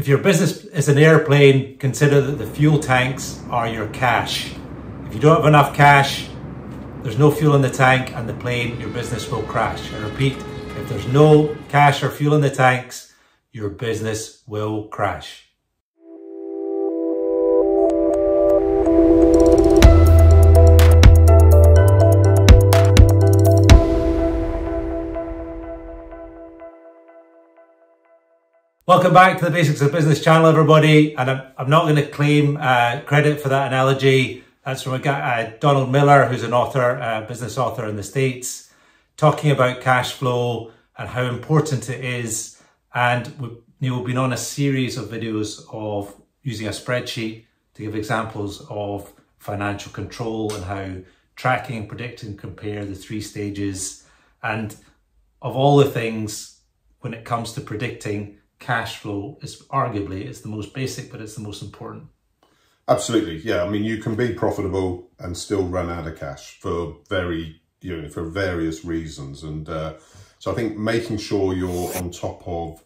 If your business is an airplane, consider that the fuel tanks are your cash. If you don't have enough cash, there's no fuel in the tank and the plane, your business will crash. I repeat, if there's no cash or fuel in the tanks, your business will crash. Welcome back to the Basics of Business channel, everybody. And I'm not going to claim credit for that analogy. That's from a guy, Donald Miller, who's an author, business author in the States, talking about cash flow and how important it is. And we've been on a series of videos of using a spreadsheet to give examples of financial control and how tracking, predicting, compare the 3 stages. And of all the things, when it comes to predicting, cash flow is arguably, it's the most basic, but it's the most important. Absolutely, yeah. I mean, you can be profitable and still run out of cash for for various reasons. And so I think making sure you're on top of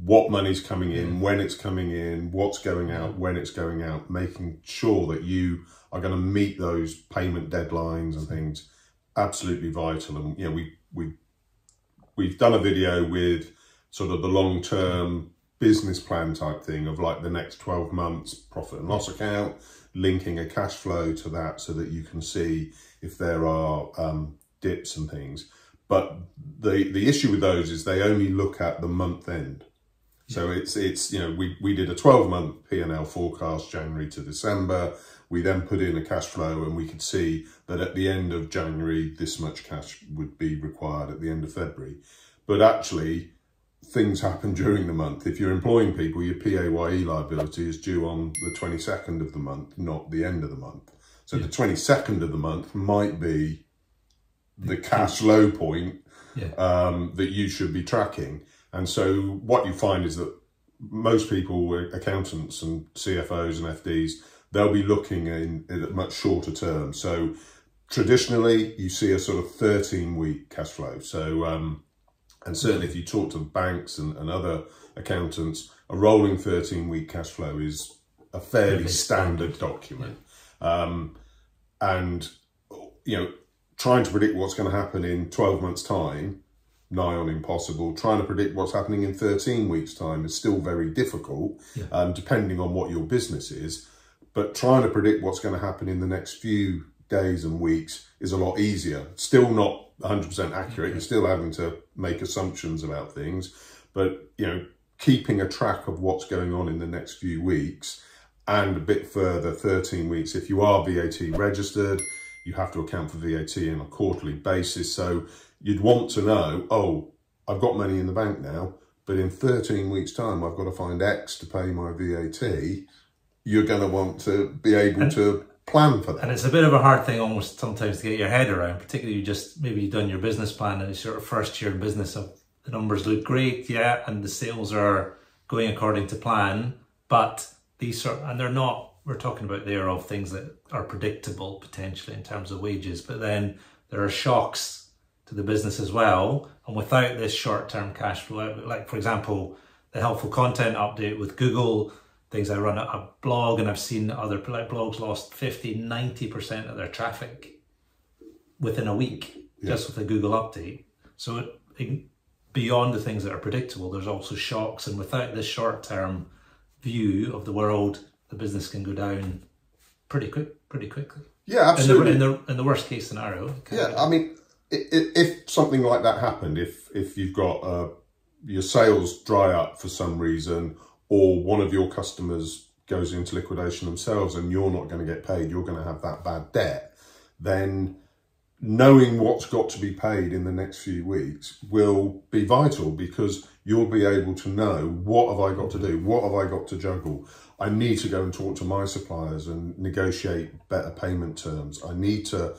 what money's coming in, when it's coming in, what's going out, when it's going out, making sure that you are going to meet those payment deadlines and things, absolutely vital. And we've done a video with sort of the long-term business plan type thing of like the next 12 months profit and loss account, linking a cash flow to that so that you can see if there are dips and things. But the issue with those is they only look at the month end. So it's we did a 12-month P&L forecast, January to December. We then put in a cash flow and we could see that at the end of January, this much cash would be required at the end of February. But actually, things happen during the month. If you're employing people, your PAYE liability is due on the 22nd of the month, not the end of the month. So the 22nd of the month might be the cash low point that you should be tracking. And so what you find is that most people, accountants and CFOs and FDs, they'll be looking at a much shorter term. So traditionally, you see a sort of 13-week cash flow. So and certainly if you talk to banks and other accountants, a rolling 13-week cash flow is a fairly standard document. And, trying to predict what's going to happen in 12 months' time, nigh on impossible. Trying to predict what's happening in 13 weeks' time is still very difficult, depending on what your business is. But trying to predict what's going to happen in the next few days and weeks is a lot easier. Still not 100% accurate. You're still having to make assumptions about things, but keeping a track of what's going on in the next few weeks and a bit further, 13 weeks. If you are VAT registered, you have to account for VAT on a quarterly basis. So you'd want to know, oh, I've got money in the bank now, but in 13 weeks time, I've got to find X to pay my VAT. You're going to want to be able to plan for that. And it's a bit of a hard thing almost sometimes to get your head around, particularly maybe you've done your business plan and it's your first year in business, so the numbers look great, and the sales are going according to plan, but and they're not, we're talking about there of things that are predictable potentially in terms of wages, but then there are shocks to the business as well. And without this short-term cash flow, like for example, the helpful content update with Google, things I run a blog and I've seen other blogs lost 50-90% of their traffic within a week, just with a Google update. So beyond the things that are predictable, there's also shocks, and without this short-term view of the world, the business can go down pretty quickly. Yeah, absolutely. In the worst case scenario. Yeah, I mean, if something like that happened, if you've got your sales dry up for some reason, or one of your customers goes into liquidation themselves and you're not going to get paid, you're going to have that bad debt, then knowing what's got to be paid in the next few weeks will be vital, because you'll be able to know, what have I got to do? What have I got to juggle? I need to go and talk to my suppliers and negotiate better payment terms. I need to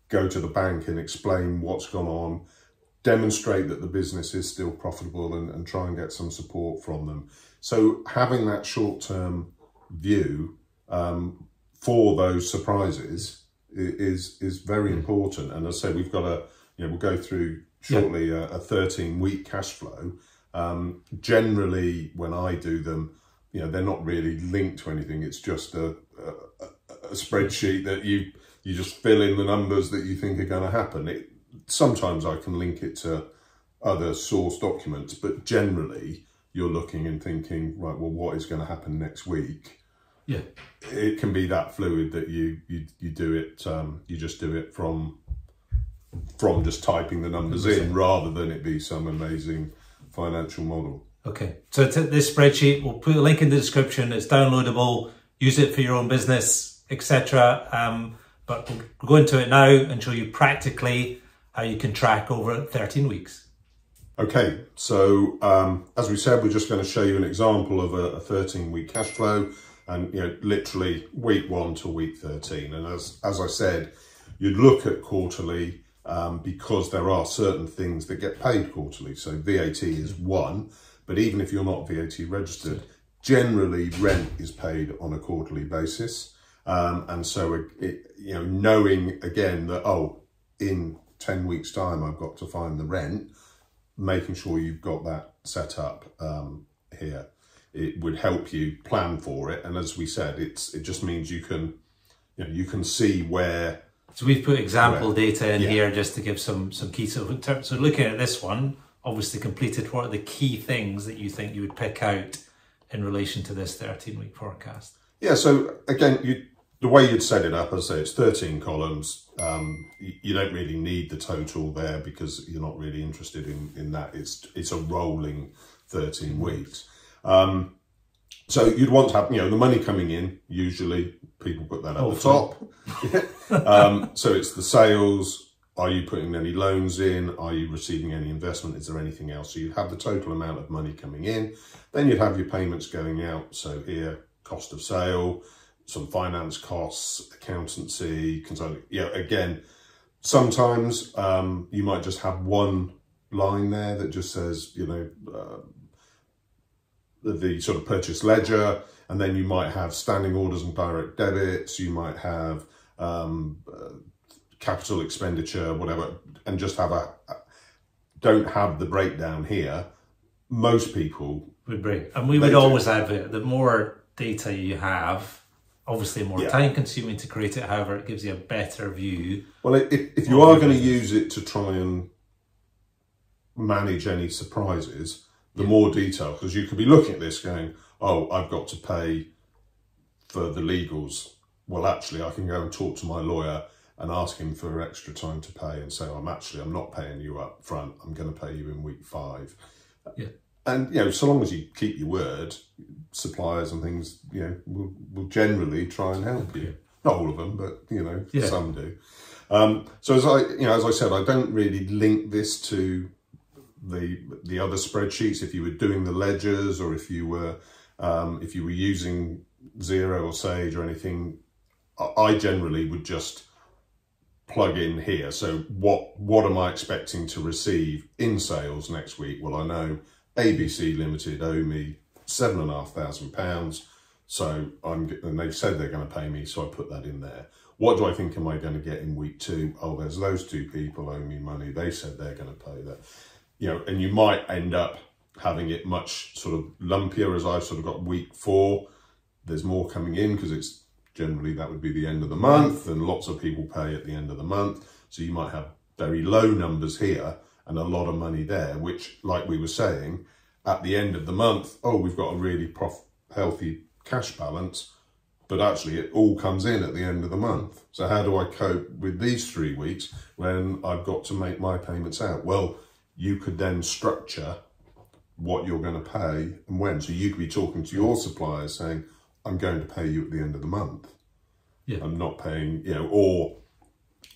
go to the bank and explain what's gone on, demonstrate that the business is still profitable, and try and get some support from them. So having that short-term view for those surprises is very important. And as I say, we've got we'll go through shortly a 13-week cash flow. Generally, when I do them, they're not really linked to anything. It's just a spreadsheet that you just fill in the numbers that you think are going to happen. Sometimes I can link it to other source documents, but generally you're looking and thinking, right, well, what is going to happen next week? Yeah, it can be that fluid that you do it. You just do it from just typing the numbers in, rather than it be some amazing financial model. Okay, so this spreadsheet, we'll put a link in the description. It's downloadable. Use it for your own business, etc. But we'll go into it now and show you practically how you can track over 13 weeks. Okay, so as we said, we're just going to show you an example of a 13-week cash flow, and literally week 1 to week 13. And as I said, you'd look at quarterly because there are certain things that get paid quarterly. So VAT is one, but even if you're not VAT registered, generally rent is paid on a quarterly basis. And so knowing again that, in 10 weeks time, I've got to find the rent, making sure you've got that set up here, it would help you plan for it. And as we said, it just means you can see where. So we've put example data in here just to give some key. So looking at this one, obviously completed, what are the key things that you think you would pick out in relation to this 13-week forecast? Yeah, so again, the way you'd set it up, as I say, it's 13 columns. You don't really need the total there because you're not really interested in that. It's a rolling 13 weeks. So you'd want to have, the money coming in, usually people put that at the top. So it's the sales. Are you putting any loans in? Are you receiving any investment? Is there anything else? So you'd have the total amount of money coming in. Then you'd have your payments going out. So here, cost of sale, some finance costs, accountancy, consulting. Again, sometimes you might just have one line there that just says, the sort of purchase ledger, and then you might have standing orders and direct debits. You might have capital expenditure, whatever, and just have don't have the breakdown here. Most people would break, and we would always advocate the more data you have, obviously more time consuming to create it. However, it gives you a better view. Well, if you are going to use it to try and manage any surprises, the more detail, because you could be looking at this going, I've got to pay for the legals. Well, actually, I can go and talk to my lawyer and ask him for extra time to pay and say, I'm not paying you up front. I'm going to pay you in week 5. Yeah. And, so long as you keep your word, suppliers and things, will generally try and help you. Not all of them, but, some do. So as I said, I don't really link this to the other spreadsheets. If you were doing the ledgers, or if you were using Xero or Sage or anything, I generally would just plug in here. So what am I expecting to receive in sales next week? Well, I know ABC Limited owe me £7,500. So and they've said they're going to pay me, so I put that in there. What do I think am I going to get in week 2? There's those 2 people owe me money. They said they're going to pay that. And you might end up having it much sort of lumpier, as I've sort of got week 4. There's more coming in because it's generally, that would be the end of the month, and lots of people pay at the end of the month. So you might have very low numbers here and a lot of money there, which, like we were saying, at the end of the month, we've got a really healthy cash balance, but actually it all comes in at the end of the month. So how do I cope with these 3 weeks when I've got to make my payments out? Well, you could then structure what you're going to pay and when. So you could be talking to your suppliers saying, I'm going to pay you at the end of the month. Yeah. I'm not paying, or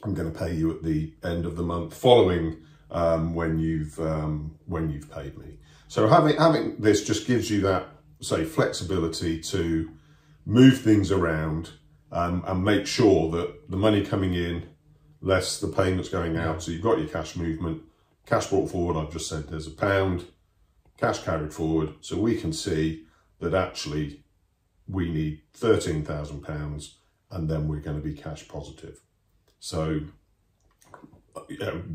I'm going to pay you at the end of the month following when you've paid me. So having this just gives you that, say, flexibility to move things around and make sure that the money coming in, less the payments going out. So you've got your cash movement. Cash brought forward, I've just said there's £1. Cash carried forward, so we can see that actually we need £13,000 and then we're going to be cash positive. So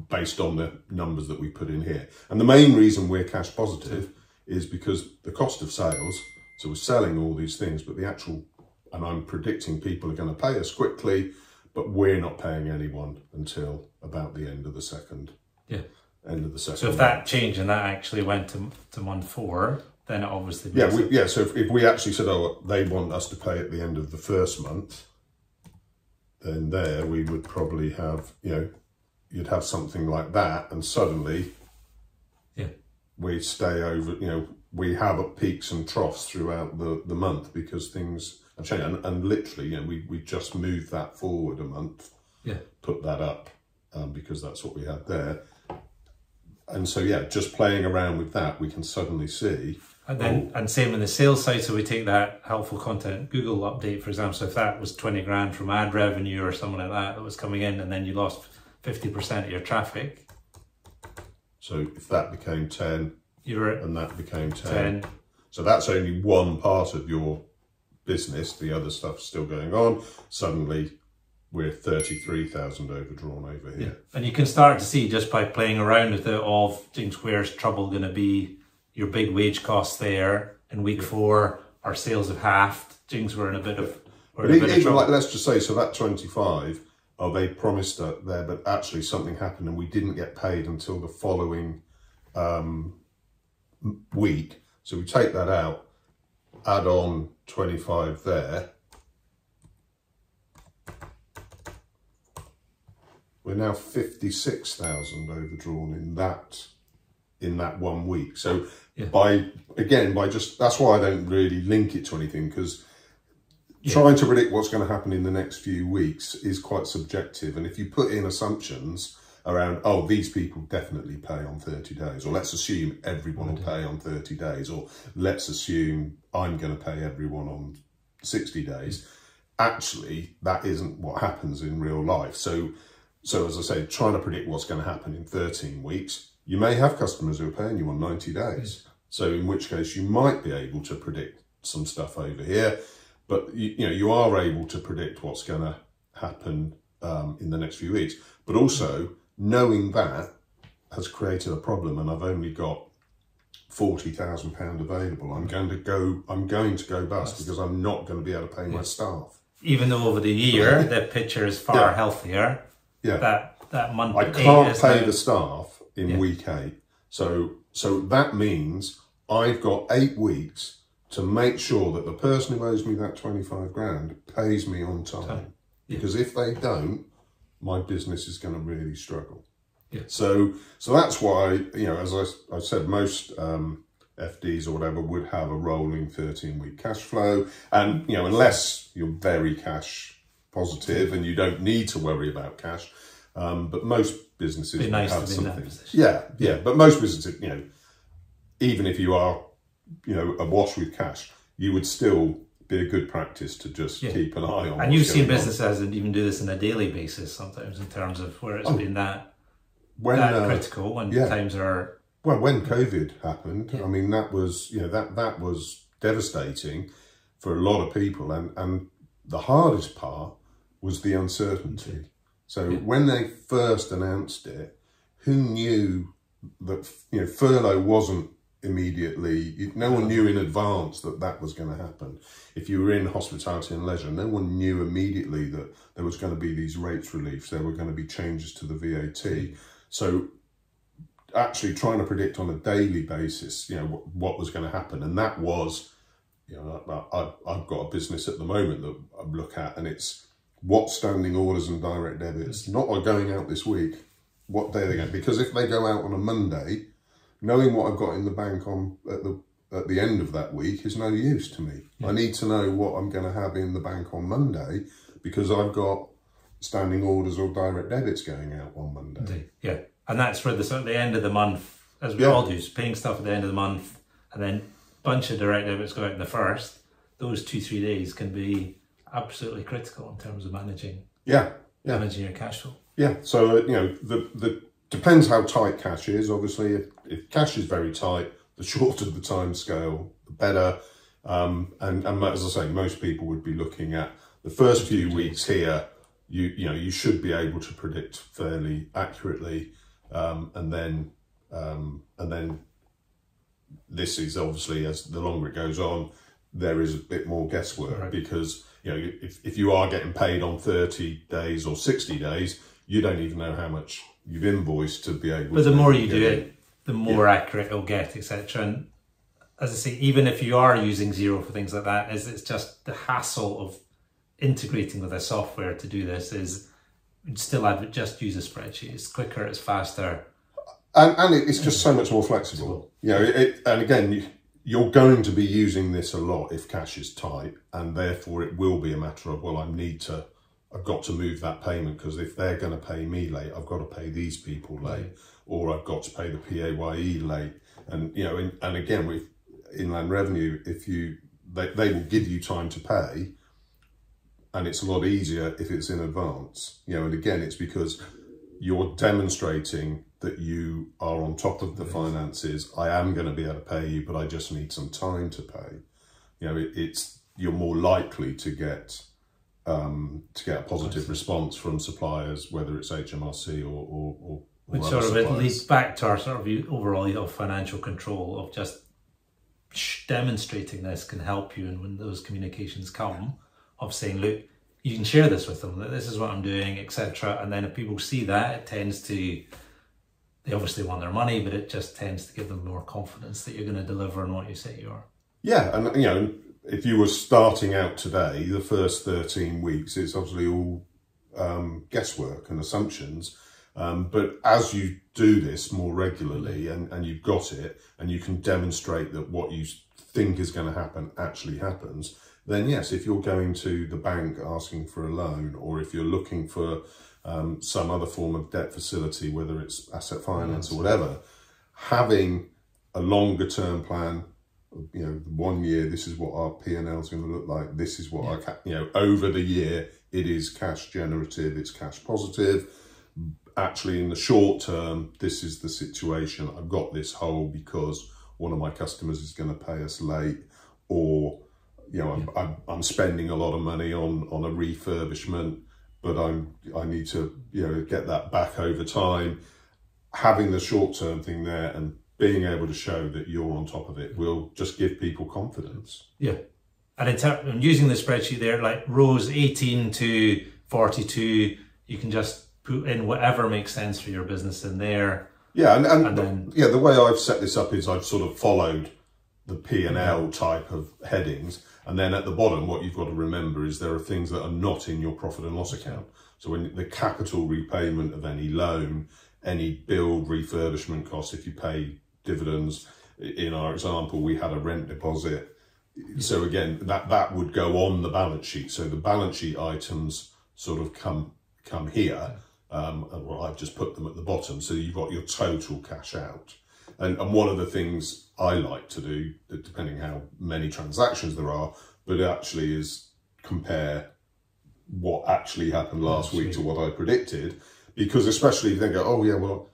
based on the numbers that we put in here. And the main reason we're cash positive is because the cost of sales, so we're selling all these things, but the actual, and I'm predicting people are going to pay us quickly, but we're not paying anyone until about the end of the second. Yeah. End of the second. So if that changed and that actually went to month 4, then it obviously makes so if we actually said, oh, they want us to pay at the end of the first month, then there we would probably have, you'd have something like that, and suddenly we stay over, we have peaks and troughs throughout the month because things have changed. And literally, we just moved that forward a month, put that up because that's what we had there. And so, just playing around with that, we can suddenly see. And then, and same in the sales side. So we take that helpful content Google update, for example. So if that was 20 grand from ad revenue or something like that was coming in, and then you lost 50% of your traffic. So if that became 10, and that became 10. So that's only one part of your business. The other stuff's still going on. Suddenly, we're 33,000 overdrawn over here. And you can start to see just by playing around with it of James, where's trouble going to be your big wage costs there. In week 4, our sales have halved. James, we're in a bit of even like, let's just say, so that 25, they promised that there, but actually something happened and we didn't get paid until the following week. So we take that out, add on 25 there. We're now 56,000 overdrawn in that 1 week. So that's why I don't really link it to anything, because trying to predict what's going to happen in the next few weeks is quite subjective. And if you put in assumptions around, oh, these people definitely pay on 30 days, or let's assume everyone will pay on 30 days, or let's assume I'm going to pay everyone on 60 days, actually, that isn't what happens in real life. So as I say, trying to predict what's going to happen in 13 weeks, you may have customers who are paying you on 90 days. So in which case you might be able to predict some stuff over here, but you are able to predict what's going to happen in the next few weeks. But also knowing that has created a problem, and I've only got £40,000 available. I'm going to go bust because I'm not going to be able to pay my staff. Even though over the year the picture is far healthier. That month I can't pay the staff in week 8. So that means I've got 8 weeks to make sure that the person who owes me that 25 grand pays me on time. Because if they don't, my business is going to really struggle. So that's why, as I said, most FDs or whatever would have a rolling 13-week cash flow. And, unless you're very cash positive and you don't need to worry about cash, but most businesses have something. But most businesses, even if you are, awash with cash, you would still be a good practice to just keep an eye on. And you've seen businesses that even do this on a daily basis sometimes, in terms of where it's been that critical when times are. Well, when COVID happened, I mean, that was that was devastating for a lot of people, and the hardest part was the uncertainty. So when they first announced it, who knew that furlough wasn't immediately, no one knew in advance that was going to happen. If you were in hospitality and leisure, no one knew immediately that there was going to be these rates reliefs, there were going to be changes to the VAT. So actually trying to predict on a daily basis, what was going to happen. And that was, I've got a business at the moment that I look at, and it's what standing orders and direct debits, not are going out this week, what day they're going, because if they go out on a Monday, knowing what I've got in the bank at the end of that week is no use to me. I need to know what I'm going to have in the bank on Monday, because I've got standing orders or direct debits going out on Monday. And that's for the end of the month, as we all do, paying stuff at the end of the month, and then a bunch of direct debits go out in the first. Those 2-3 days can be absolutely critical in terms of managing managing your cash flow. So the depends how tight cash is. Obviously, if cash is very tight, the shorter the time scale, the better. And as I say, most people would be looking at the first few weeks here. You should be able to predict fairly accurately, and then this is obviously, as the longer it goes on, there is a bit more guesswork, right? Because, you know, if you are getting paid on 30 days or 60 days, you don't even know how much you've invoiced to be able to. But the more you do it, the more accurate it'll get, etc. And as I say, even if you are using Xero for things like that, it's just the hassle of integrating with a software to do this is still, I would just use a spreadsheet. It's quicker, it's faster. And it's just so much more flexible. You know, and again, you're going to be using this a lot if cash is tight, and therefore it will be a matter of, well, I've got to move that payment, because if they're going to pay me late, I've got to pay these people late, or I've got to pay the PAYE late. And, you know, and again, with inland revenue, they will give you time to pay, and it's a lot easier if it's in advance. You know, and again, it's because you're demonstrating that you are on top of the finances. I am going to be able to pay you, but I just need some time to pay. You know, you're more likely to get a positive response from suppliers, whether it's HMRC or which sort of it leads back to our sort of overall financial control of just demonstrating this can help you. And when those communications come of saying, look, you can share this with them, that this is what I'm doing, etc. And then if people see that, it tends to, they obviously want their money, but it just tends to give them more confidence that you're going to deliver on what you say you are. Yeah, and you know, if you were starting out today, the first 13 weeks, it's obviously all guesswork and assumptions. But as you do this more regularly and you've got it, and you can demonstrate that what you think is going to happen actually happens, then yes, if you're going to the bank asking for a loan, or if you're looking for some other form of debt facility, whether it's asset finance or whatever, having a longer term plan, you know, 1 year, this is what our P&L is going to look like, this is what you know, over the year, it is cash generative, it's cash positive. Actually, in the short term, this is the situation. I've got this hole because one of my customers is going to pay us late, or, you know, I'm spending a lot of money on a refurbishment, but I need to, you know, get that back over time. Having the short-term thing there and being able to show that you're on top of it will just give people confidence. Yeah. And in terms of using the spreadsheet there, like rows 18 to 42, you can just put in whatever makes sense for your business in there. Yeah, and then, yeah, the way I've set this up is I've sort of followed the P&L type of headings. And then at the bottom, what you've got to remember is there are things that are not in your profit and loss account. So when the capital repayment of any loan, any build refurbishment costs, if you pay dividends, in our example, we had a rent deposit. So again, that would go on the balance sheet. So the balance sheet items sort of come here. Well, I've just put them at the bottom. So you've got your total cash out. And one of the things I like to do, depending how many transactions there are, but actually is compare what actually happened last week to what I predicted. Because especially if they go, oh yeah, well,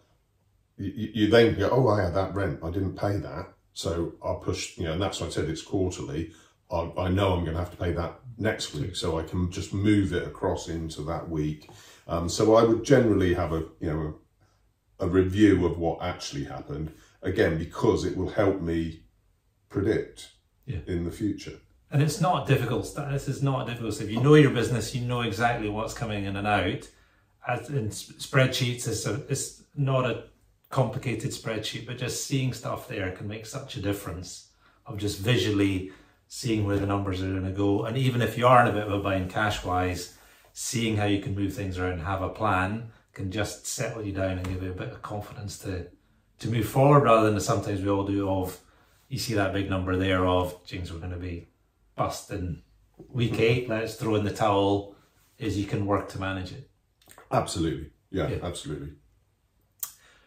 you then go, oh, I had that rent, I didn't pay that. So I'll push, you know, and that's why I said it's quarterly. I know I'm going to have to pay that next week, so I can just move it across into that week. So I would generally have a review of what actually happened, again, because it will help me predict in the future. And it's not difficult. This is not difficult. If you know your business, you know exactly what's coming in and out. As in spreadsheets, it's not a complicated spreadsheet, but just seeing stuff there can make such a difference of just visually seeing where the numbers are going to go. And even if you are in a bit of a bind cash-wise, seeing how you can move things around and have a plan can just settle you down and give you a bit of confidence to move forward, rather than sometimes we all do of, you see that big number there of, James, we're going to be bust in week 8, let's throw in the towel, is you can work to manage it. Absolutely. Yeah, absolutely.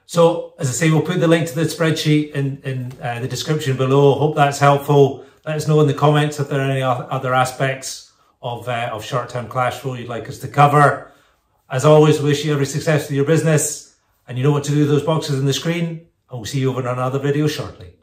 So, as I say, we'll put the link to the spreadsheet in the description below. Hope that's helpful. Let us know in the comments if there are any other aspects of short-term cash flow you'd like us to cover. As always, wish you every success with your business, and you know what to do with those boxes on the screen, and we'll see you over on another video shortly.